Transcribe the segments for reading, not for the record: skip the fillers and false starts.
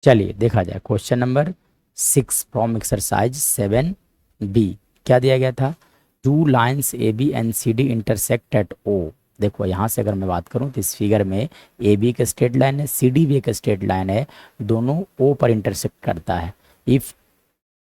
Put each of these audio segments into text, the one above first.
चलिए देखा जाए question number 6 from exercise 7B। क्या दिया गया था? Two lines A B and C D intersect at O. देखो यहाँ से अगर मैं बात करूँ तो इस फिगर में ए बी एक स्ट्रेट लाइन है, सी डी भी एक स्ट्रेट लाइन है, दोनों ओ पर इंटरसेक्ट करता है।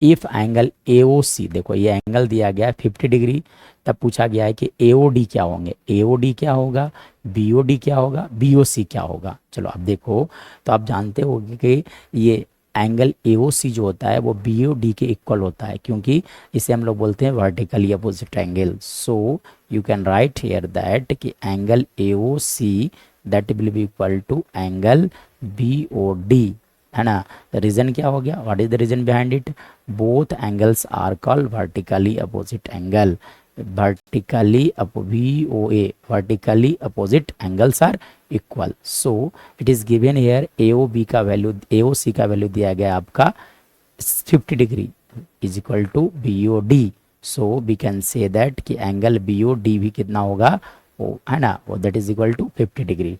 इफ एंगल ए ओ सी, देखो ये एंगल दिया गया है 50 डिग्री, तब पूछा गया है कि ए ओ डी क्या होंगे, ए ओ डी क्या होगा, बी ओ डी क्या होगा, बी ओ सी क्या होगा। चलो अब देखो, तो आप जानते होंगे कि ये एंगल ए ओ सी जो होता है वो बी ओ डी के इक्वल होता है, क्योंकि इसे हम लोग बोलते हैं vertically opposite angle. So you can write here that कि angle A O C that will be equal to angle B O D, है ना। रीजन क्या हो गया? What is the reason behind it? Both angles are called vertically opposite angle. vertically VOA vertically opposite angles are equal, so it is given here AOB का value, AOC का value दिया गया आपका 50 degree is equal to BOD। So we can say that कि angle BOD भी कितना होगा, वो है ना, वो that is equal to 50 degree.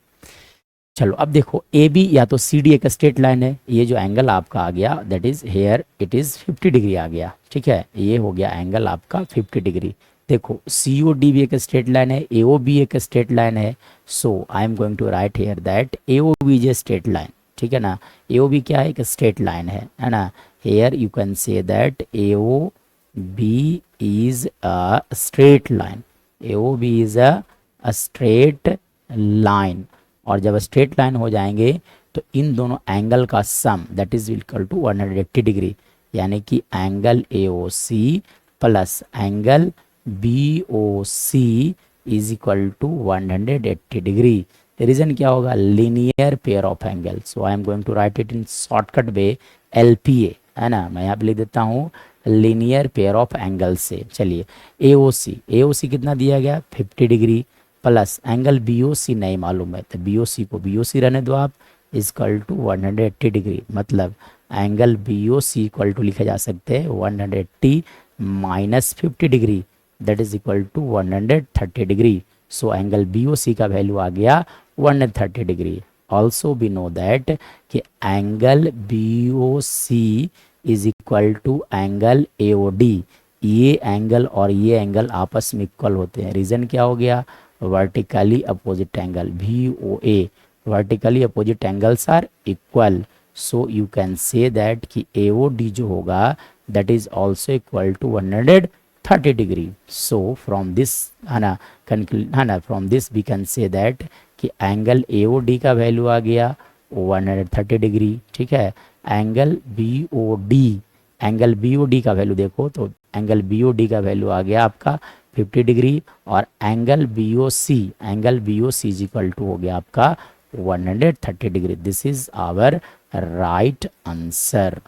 चलो अब देखो ए बी या तो सी डी एक स्ट्रेट लाइन है, ये जो एंगल आपका आ गया that is here it is 50 degree आ गया, ठीक है, ये हो गया एंगल आपका 50 डिग्री। देखो सी ओ डी भी एक स्ट्रेट लाइन है, ए ओ बी एक स्ट्रेट लाइन है, so I am going to write here that A O B is a straight line, ठीक है ना। ए ओ बी क्या है? एक स्ट्रेट लाइन है ना। Here you can say that A O B is a straight line, A O B is a straight line. और जब स्ट्रेट लाइन हो जाएंगे तो इन दोनों एंगल का sum that is equal to 180 degree, यानी कि angle A O C plus angle B O C is equal to 180 degree. Reason क्या होगा? Linear pair of angle. So I am going to write it in shortcut way LPA, है ना। मैं यहाँ पे लिख देता हूँ लीनियर पेयर ऑफ एंगल से। चलिए AOC कितना दिया गया? 50 डिग्री प्लस एंगल BOC नहीं मालूम है तो BOC को BOC रहने दो आप, इजकल टू 180 डिग्री। मतलब एंगल BOC इक्वल टू लिखे जा सकते हैं 180 minus 50 degree that is equal to 130 degree. So angle BOC का वैल्यू आ गया 130 degree. Also we know that कि angle BOC is equal to angle AOD। ये एंगल और ये एंगल आपस में इक्वल होते हैं। रीज़न क्या हो गया? Vertically opposite angle VOA, vertically opposite angles are equal. So you can say that कि AOD जो होगा that is also equal to 130 degree. So from this, है ना, है ना, from this we can say that कि एंगल AOD का value आ गया 130 डिग्री, ठीक है। एंगल BOD का वैल्यू देखो तो एंगल BOD का वैल्यू आ गया आपका 50 डिग्री और angle BOC is equal to हो गया आपका 130 degree. This is our right answer.